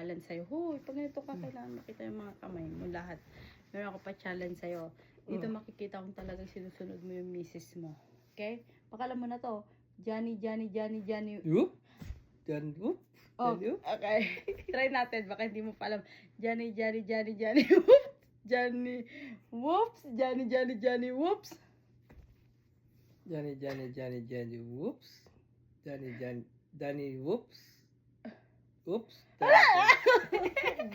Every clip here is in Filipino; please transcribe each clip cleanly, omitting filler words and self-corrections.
pa-challenge sa'yo. Hoy, pag ganito ka, kailangan makita yung mga kamay mo lahat. Meron ako pa-challenge sa'yo. Dito makikita kung talagang sinusunod mo yung misis mo. Okay? Pakalam mo na to. Johnny. Whoop. Jan, whoop. Oh, Jan, whoop. okay. Try natin. Baka hindi mo pa alam. Johnny. Whoops. Johnny. Whoops. Johnny. Whoops. Johnny, whoops. Johnny, whoops. Oops.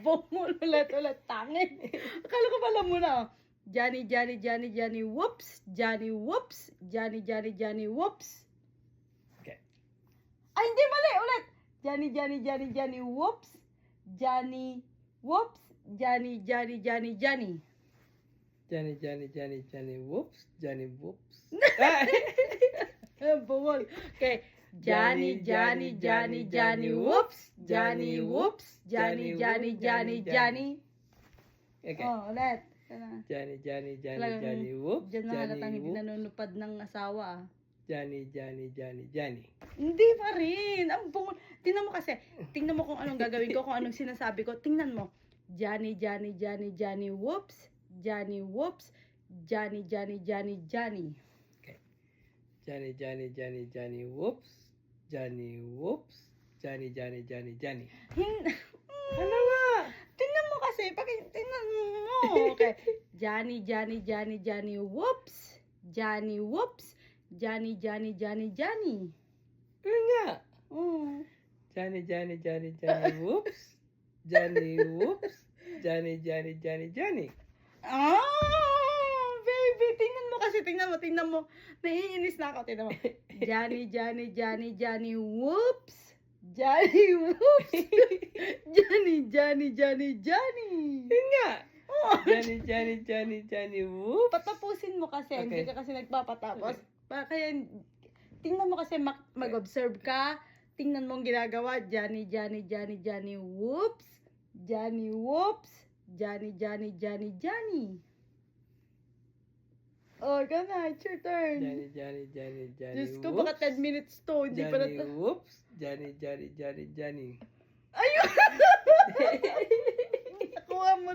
Bumul ulit. Tangin. Akala ko pala muna. Johnny. Whoops. Johnny, whoops. Johnny, whoops. Okay. Ay, hindi, mali. Ulit. Johnny, whoops. Johnny, whoops. Johnny. Johnny, whoops. Johnny, whoops. Bumul. Okay. Johnny, whoops. Johnny, whoops. Johnny. Okay. Oh, ulit. Johnny, whoops. Diyan na halatang hindi whoops. nanunupad ng asawa ah. Johnny. Hindi pa rin. Ang bungol. Tingnan mo kasi. Tingnan mo kung anong gagawin ko, kung anong sinasabi ko. Tingnan mo. Johnny, whoops. Johnny, whoops. Johnny. Okay. Johnny, whoops. Johnny, whoops. Johnny. Ano nga? Tingnan mo kasi. Tingnan mo. Okay. Johnny, whoops. Johnny, whoops. Johnny. Ano nga? Mm. Johnny, whoops. Johnny, whoops. Johnny. Baby, tingnan mo. Naiinis na ako, tingnan mo. Johnny, whoops. Johnny, whoops. Johnny. Yun nga. Johnny, whoops. Patapusin mo kasi, hindi Okay. ka kasi nagpapatapos. Kaya, tingnan mo kasi mag-observe ka. Tingnan mo ang ginagawa. Johnny, whoops. Johnny, whoops. Johnny. Oh, ikaw na. It's your turn. Johnny, Diyos ko, whoops. baka 10 minutes to. Hindi pa Johnny, whoops. Johnny. Ayun! Nakuha mo